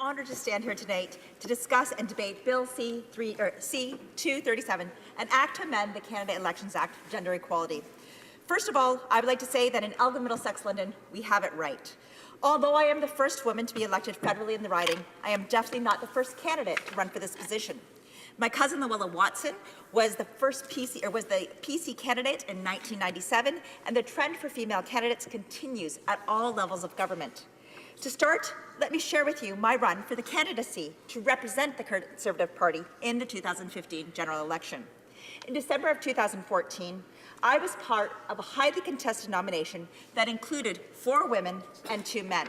honored to stand here tonight to discuss and debate Bill C-237, an act to amend the Canada Elections Act for gender equality. First of all, I would like to say that in Elgin, Middlesex, London, we have it right. Although I am the first woman to be elected federally in the riding, I am definitely not the first candidate to run for this position. My cousin Luella Watson was the PC candidate in 1997, and the trend for female candidates continues at all levels of government. To start, let me share with you my run for the candidacy to represent the Conservative Party in the 2015 general election. In December of 2014, I was part of a highly contested nomination that included 4 women and 2 men.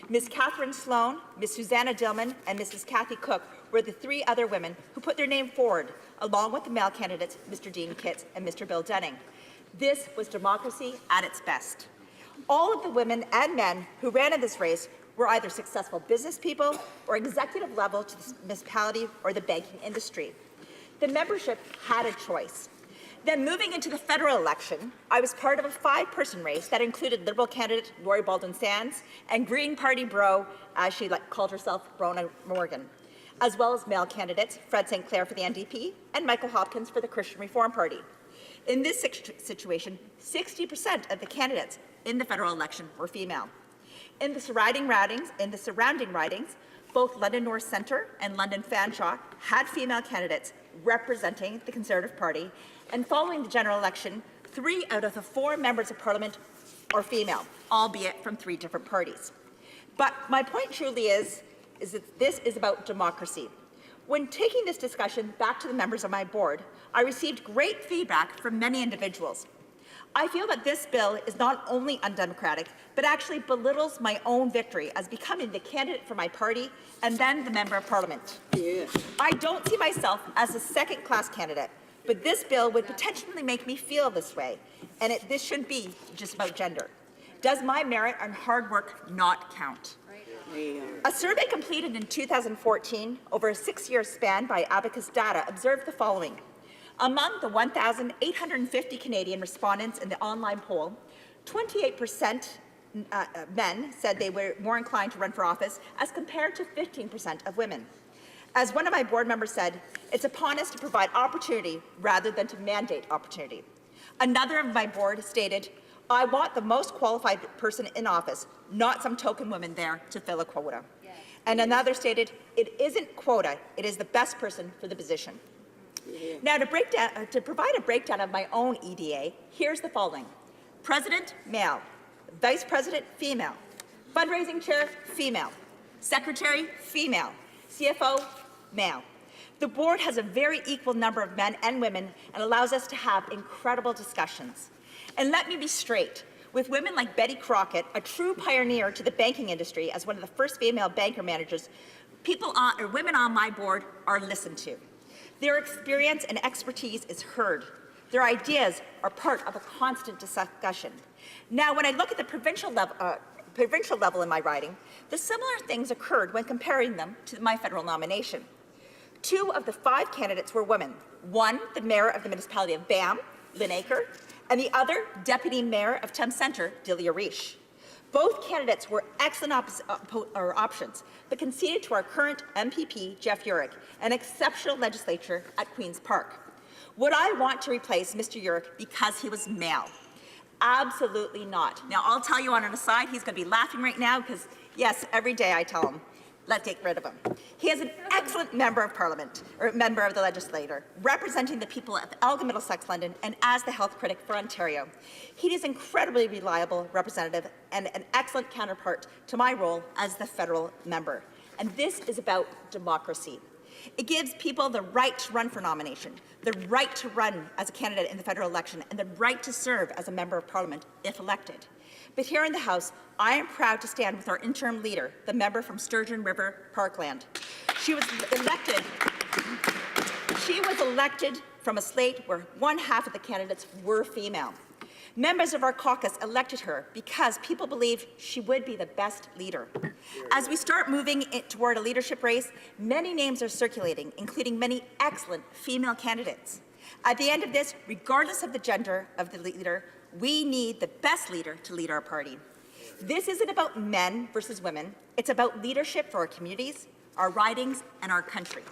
Ms. Catherine Sloan, Ms. Susanna Dillman, and Mrs. Kathy Cook were the 3 other women who put their name forward, along with the male candidates, Mr. Dean Kitts and Mr. Bill Dunning. This was democracy at its best. All of the women and men who ran in this race were either successful business people or executive level to the municipality or the banking industry. The membership had a choice. Then moving into the federal election, I was part of a 5-person race that included Liberal candidate Lori Baldwin-Sands and Green Party bro, as she called herself, Rona Morgan, as well as male candidates Fred St. Clair for the NDP and Michael Hopkins for the Christian Reform Party. In this situation, 60% of the candidates in the federal election were female. In the surrounding ridings, both London North Centre and London Fanshawe had female candidates representing the Conservative Party, and following the general election, 3 out of the 4 members of Parliament are female, albeit from 3 different parties. But my point truly is that this is about democracy. When taking this discussion back to the members of my board, I received great feedback from many individuals. I feel that this bill is not only undemocratic, but actually belittles my own victory as becoming the candidate for my party and then the Member of Parliament. Yeah. I don't see myself as a second-class candidate, but this bill would potentially make me feel this way, and this shouldn't be just about gender. Does my merit and hard work not count? A survey completed in 2014 over a 6-year span by Abacus Data observed the following. Among the 1,850 Canadian respondents in the online poll, 28% men said they were more inclined to run for office as compared to 15% of women. As one of my board members said, it's upon us to provide opportunity rather than to mandate opportunity. Another of my board stated, I want the most qualified person in office, not some token woman there to fill a quota. Yes. And another stated, it isn't quota, it is the best person for the position. Yeah. Now, to provide a breakdown of my own EDA, here's the following. President, male. Vice President, female. Fundraising chair, female. Secretary, female. CFO, male. The board has a very equal number of men and women and allows us to have incredible discussions. And let me be straight, with women like Betty Crockett, a true pioneer to the banking industry as one of the first female banker managers, women on my board are listened to. Their experience and expertise is heard. Their ideas are part of a constant discussion. Now, when I look at the provincial level in my riding, the similar things occurred when comparing them to my federal nomination. 2 of the 5 candidates were women. One, the mayor of the municipality of BAM, Lynn Aker, and the other, deputy mayor of Thames Centre, Delia Reish. Both candidates were excellent options, but conceded to our current MPP, Jeff Urick, an exceptional legislator at Queen's Park. Would I want to replace Mr. Urick because he was male? Absolutely not. Now, I'll tell you on an aside, he's going to be laughing right now because, yes, every day I tell him, let's get rid of him. He is an excellent member of Parliament, or member of the legislature, representing the people of Elgin, Middlesex, London, and as the health critic for Ontario. He is incredibly reliable representative and an excellent counterpart to my role as the federal member. And this is about democracy. It gives people the right to run for nomination, the right to run as a candidate in the federal election, and the right to serve as a member of Parliament if elected. But here in the House, I am proud to stand with our interim leader, the member from Sturgeon River Parkland. She was elected from a slate where 1/2 of the candidates were female. Members of our caucus elected her because people believe she would be the best leader. As we start moving toward a leadership race, many names are circulating, including many excellent female candidates. At the end of this, regardless of the gender of the leader, we need the best leader to lead our party. This isn't about men versus women. It's about leadership for our communities, our ridings, and our country.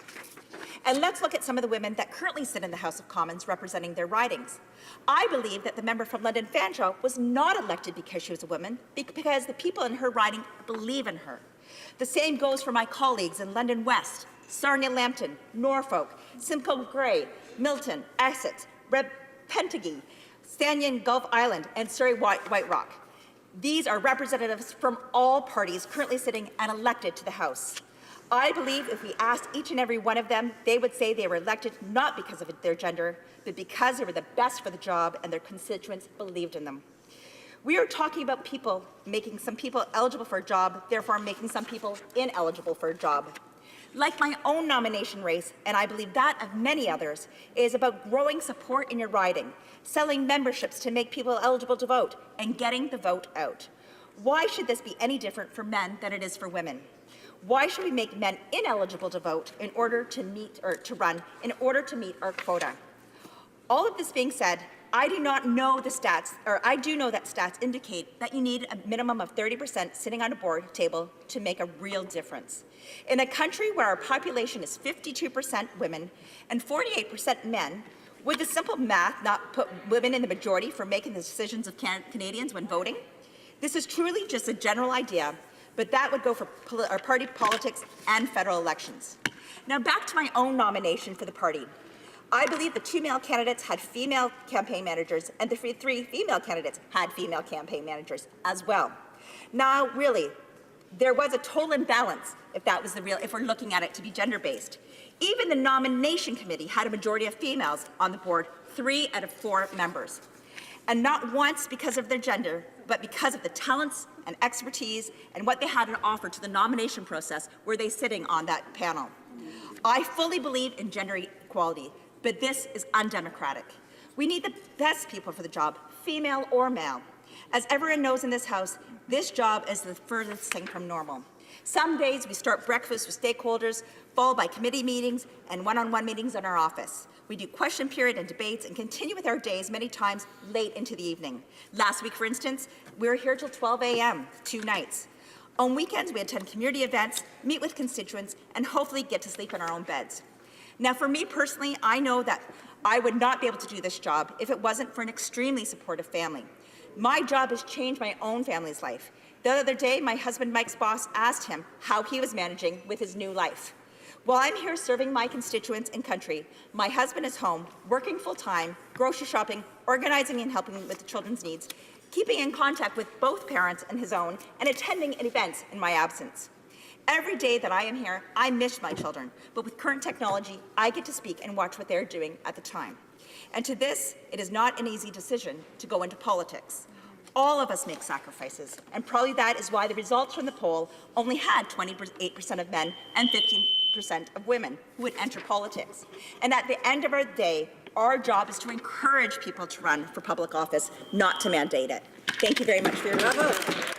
And let's look at some of the women that currently sit in the House of Commons representing their ridings. I believe that the member from London Fanshawe was not elected because she was a woman, because the people in her riding believe in her. The same goes for my colleagues in London West, Sarnia Lambton, Norfolk, Simcoe Grey, Milton, Essex, Repentigee, Stanton Gulf Island, and Surrey White Rock. These are representatives from all parties currently sitting and elected to the House. I believe if we asked each and every one of them, they would say they were elected not because of their gender, but because they were the best for the job and their constituents believed in them. We are talking about people making some people eligible for a job, therefore making some people ineligible for a job. Like my own nomination race, and I believe that of many others, is about growing support in your riding, selling memberships to make people eligible to vote, and getting the vote out. Why should this be any different for men than it is for women? Why should we make men ineligible to vote in order to meet our quota? All of this being said, I do not know the stats, or I do know that stats indicate that you need a minimum of 30% sitting on a board table to make a real difference. In a country where our population is 52% women and 48% men, would the simple math not put women in the majority for making the decisions of Canadians when voting? This is truly just a general idea, but that would go for our party politics and federal elections. Now back to my own nomination for the party. I believe the 2 male candidates had female campaign managers, and the 3 female candidates had female campaign managers as well. Now, really, there was a total imbalance if we're looking at it to be gender-based. Even the nomination committee had a majority of females on the board, 3 out of 4 members. And not once because of their gender, but because of the talents and expertise and what they had to offer to the nomination process were they sitting on that panel. I fully believe in gender equality, but this is undemocratic. We need the best people for the job, female or male. As everyone knows in this House, this job is the furthest thing from normal. Some days we start breakfast with stakeholders, followed by committee meetings and one-on-one meetings in our office. We do question period and debates and continue with our days many times late into the evening. Last week, for instance, we were here till 12 a.m., 2 nights. On weekends, we attend community events, meet with constituents, and hopefully get to sleep in our own beds. Now, for me personally, I know that I would not be able to do this job if it wasn't for an extremely supportive family. My job has changed my own family's life. The other day, my husband Mike's boss asked him how he was managing with his new life. While I'm here serving my constituents and country, my husband is home, working full-time, grocery shopping, organizing and helping with the children's needs, keeping in contact with both parents and his own, and attending events in my absence. Every day that I am here, I miss my children, but with current technology, I get to speak and watch what they're doing at the time. And to this, it is not an easy decision to go into politics. All of us make sacrifices, and probably that is why the results from the poll only had 28% of men and 15% of women who would enter politics. And at the end of our day, our job is to encourage people to run for public office, not to mandate it. Thank you very much for your time.